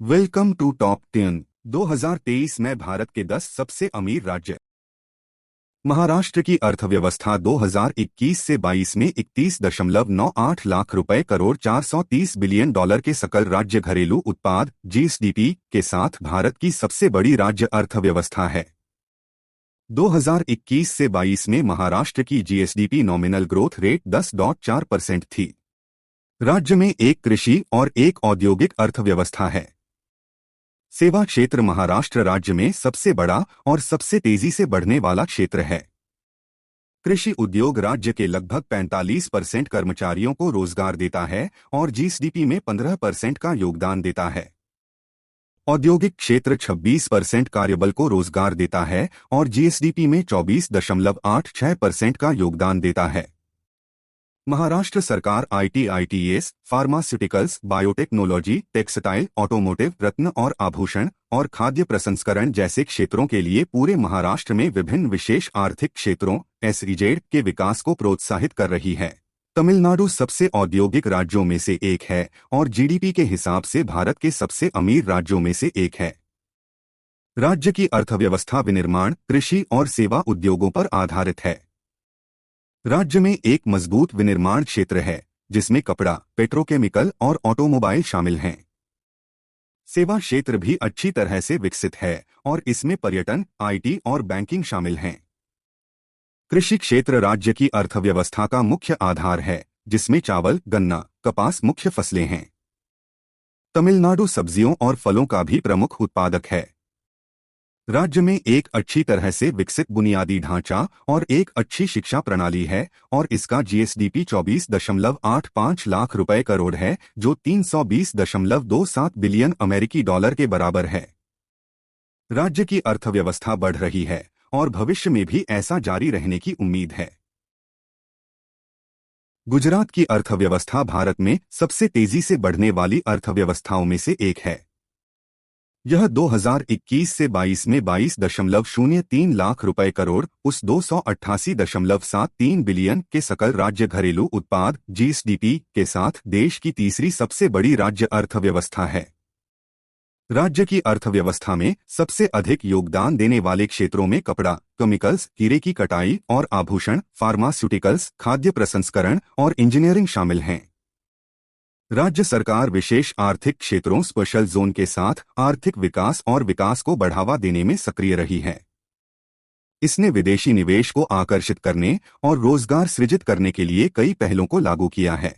Welcome to top 10। 2023 में भारत के 10 सबसे अमीर राज्य। महाराष्ट्र की अर्थव्यवस्था 2021 से 22 में 31.98 लाख रुपए करोड़ 430 बिलियन डॉलर के सकल राज्य घरेलू उत्पाद जीएसडीपी के साथ भारत की सबसे बड़ी राज्य अर्थव्यवस्था है। 2021 से 22 में महाराष्ट्र की जीएसडीपी नॉमिनल ग्रोथ रेट 10.4% थी। राज्य में एक कृषि और एक औद्योगिक अर्थव्यवस्था है। सेवा क्षेत्र महाराष्ट्र राज्य में सबसे बड़ा और सबसे तेजी से बढ़ने वाला क्षेत्र है। कृषि उद्योग राज्य के लगभग 45% कर्मचारियों को रोजगार देता है और जीएसडीपी में 15% का योगदान देता है। औद्योगिक क्षेत्र 26% कार्यबल को रोजगार देता है और जीएसडीपी में 24.86% का योगदान देता है। महाराष्ट्र सरकार IT, ITS, pharmaceuticals, biotechnology, textile, automotive, रत्न और आभूषण और खाद्य प्रसंस्करण जैसे क्षेत्रों के लिए पूरे महाराष्ट्र में विभिन्न विशेष आर्थिक क्षेत्रों एसईजेड के विकास को प्रोत्साहित कर रही है। तमिलनाडु सबसे औद्योगिक राज्यों में से एक है और जीडीपी के हिसाब से भारत के सबसे अमीर राज्यों में से एक है। राज्य की अर्थव्यवस्था विनिर्माण, कृषि और सेवा उद्योगों पर आधारित है। राज्य में एक मजबूत विनिर्माण क्षेत्र है जिसमें कपड़ा, पेट्रोकेमिकल और ऑटोमोबाइल शामिल हैं। सेवा क्षेत्र भी अच्छी तरह से विकसित है और इसमें पर्यटन, आईटी और बैंकिंग शामिल हैं। कृषि क्षेत्र राज्य की अर्थव्यवस्था का मुख्य आधार है जिसमें चावल, गन्ना, कपास मुख्य फसलें हैं। तमिलनाडु सब्जियों और फलों का भी प्रमुख उत्पादक है। राज्य में एक अच्छी तरह से विकसित बुनियादी ढांचा और एक अच्छी शिक्षा प्रणाली है और इसका जीएसडीपी 24.85 लाख रुपए करोड़ है जो 320.27 बिलियन अमेरिकी डॉलर के बराबर है। राज्य की अर्थव्यवस्था बढ़ रही है और भविष्य में भी ऐसा जारी रहने की उम्मीद है। गुजरात की अर्थव्यवस्था भारत में सबसे तेजी से बढ़ने वाली अर्थव्यवस्थाओं में से एक है। यह 2021 से 22 में 22.03 लाख रुपए करोड़ उस 288.73 बिलियन के सकल राज्य घरेलू उत्पाद जीएसडीपी के साथ देश की तीसरी सबसे बड़ी राज्य अर्थव्यवस्था है। राज्य की अर्थव्यवस्था में सबसे अधिक योगदान देने वाले क्षेत्रों में कपड़ा, केमिकल्स, हीरे की कटाई और आभूषण, फार्मास्यूटिकल्स, खाद्य प्रसंस्करण और इंजीनियरिंग शामिल हैं। राज्य सरकार विशेष आर्थिक क्षेत्रों स्पेशल जोन के साथ आर्थिक विकास और विकास को बढ़ावा देने में सक्रिय रही है। इसने विदेशी निवेश को आकर्षित करने और रोजगार सृजित करने के लिए कई पहलों को लागू किया है।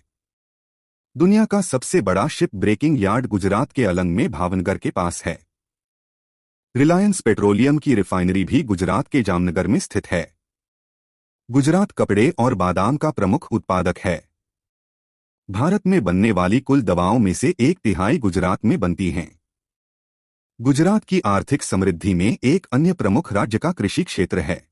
दुनिया का सबसे बड़ा शिप ब्रेकिंग यार्ड गुजरात के अलंग में भावनगर के पास है। रिलायंस पेट्रोलियम की रिफाइनरी भी गुजरात के जामनगर में स्थित है। गुजरात कपड़े और बादाम का प्रमुख उत्पादक है। भारत में बनने वाली कुल दवाओं में से 1/3 गुजरात में बनती हैं। गुजरात की आर्थिक समृद्धि में एक अन्य प्रमुख राज्य का कृषि क्षेत्र है।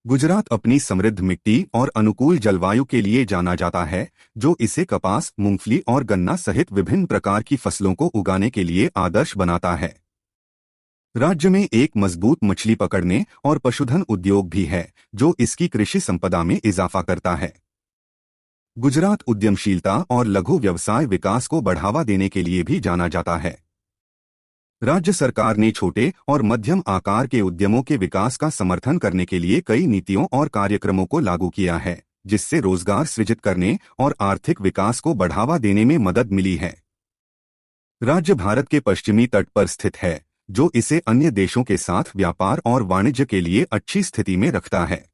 गुजरात अपनी समृद्ध मिट्टी और अनुकूल जलवायु के लिए जाना जाता है जो इसे कपास, मूंगफली और गन्ना सहित विभिन्न प्रकार की फसलों को उगाने के लिए आदर्श बनाता है। राज्य में एक मजबूत मछली पकड़ने और पशुधन उद्योग भी है जो इसकी कृषि संपदा में इजाफा करता है। गुजरात उद्यमशीलता और लघु व्यवसाय विकास को बढ़ावा देने के लिए भी जाना जाता है। राज्य सरकार ने छोटे और मध्यम आकार के उद्यमों के विकास का समर्थन करने के लिए कई नीतियों और कार्यक्रमों को लागू किया है जिससे रोजगार सृजित करने और आर्थिक विकास को बढ़ावा देने में मदद मिली है। राज्य भारत के पश्चिमी तट पर स्थित है जो इसे अन्य देशों के साथ व्यापार और वाणिज्य के लिए अच्छी स्थिति में रखता है।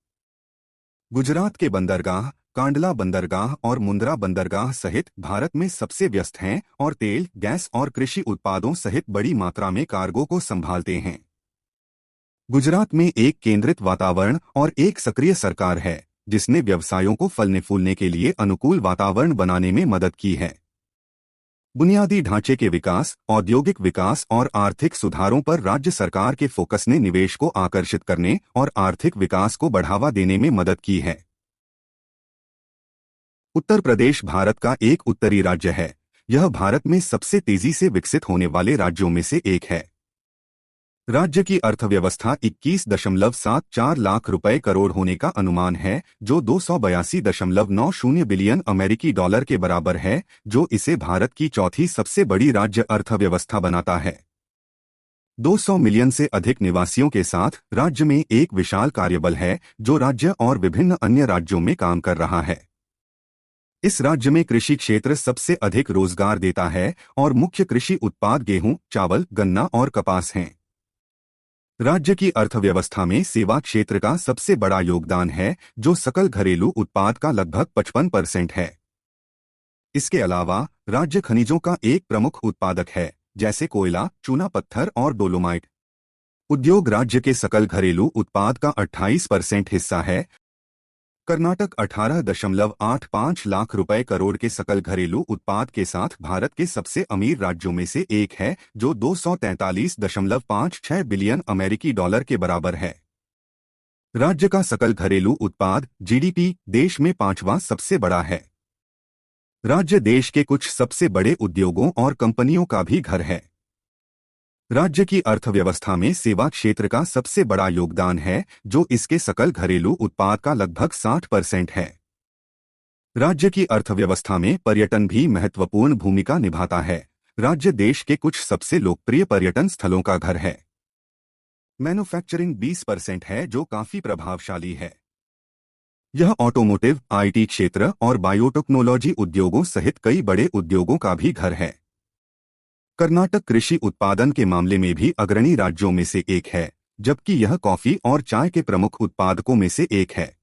गुजरात के बंदरगाह कांडला बंदरगाह और मुंद्रा बंदरगाह सहित भारत में सबसे व्यस्त हैं और तेल, गैस और कृषि उत्पादों सहित बड़ी मात्रा में कार्गो को संभालते हैं। गुजरात में एक केंद्रित वातावरण और एक सक्रिय सरकार है जिसने व्यवसायों को फलने फूलने के लिए अनुकूल वातावरण बनाने में मदद की है। बुनियादी ढांचे के विकास, औद्योगिक विकास और आर्थिक सुधारों पर राज्य सरकार के फोकस ने निवेश को आकर्षित करने और आर्थिक विकास को बढ़ावा देने में मदद की है। उत्तर प्रदेश भारत का एक उत्तरी राज्य है। यह भारत में सबसे तेजी से विकसित होने वाले राज्यों में से एक है। राज्य की अर्थव्यवस्था 21.74 लाख रुपए करोड़ होने का अनुमान है, जो 282.90 बिलियन अमेरिकी डॉलर के बराबर है, जो इसे भारत की चौथी सबसे बड़ी राज्य अर्थव्यवस्था बनाता है। 200 मिलियन से अधिक निवासियों के साथ राज्य में एक विशाल कार्यबल है, जो राज्य और विभिन्न अन्य राज्यों में काम कर रहा है। इस राज्य में कृषि क्षेत्र सबसे अधिक रोजगार देता है और मुख्य कृषि उत्पाद गेहूं, चावल, गन्ना और कपास हैं। राज्य की अर्थव्यवस्था में सेवा क्षेत्र का सबसे बड़ा योगदान है, जो सकल घरेलू उत्पाद का लगभग 55% है। इसके अलावा राज्य खनिजों का एक प्रमुख उत्पादक है, जैसे कोयला, चूना पत्थर और डोलोमाइट। उद्योग राज्य के सकल घरेलू उत्पाद का 28% हिस्सा है। कर्नाटक 18.85 लाख रुपए करोड़ के सकल घरेलू उत्पाद के साथ भारत के सबसे अमीर राज्यों में से एक है, जो 243.56 बिलियन अमेरिकी डॉलर के बराबर है। राज्य का सकल घरेलू उत्पाद जीडीपी देश में 5वां सबसे बड़ा है। राज्य देश के कुछ सबसे बड़े उद्योगों और कंपनियों का भी घर है। राज्य की अर्थव्यवस्था में सेवा क्षेत्र का सबसे बड़ा योगदान है, जो इसके सकल घरेलू उत्पाद का लगभग 60% है। राज्य की अर्थव्यवस्था में पर्यटन भी महत्वपूर्ण भूमिका निभाता है। राज्य देश के कुछ सबसे लोकप्रिय पर्यटन स्थलों का घर है। मैन्युफैक्चरिंग 20% है, जो काफी प्रभावशाली है। यह ऑटोमोटिव, आईटी क्षेत्र और बायोटेक्नोलॉजी उद्योगों सहित कई बड़े उद्योगों का भी घर है। कर्नाटक कृषि उत्पादन के मामले में भी अग्रणी राज्यों में से एक है, जबकि यह कॉफी और चाय के प्रमुख उत्पादकों में से एक है।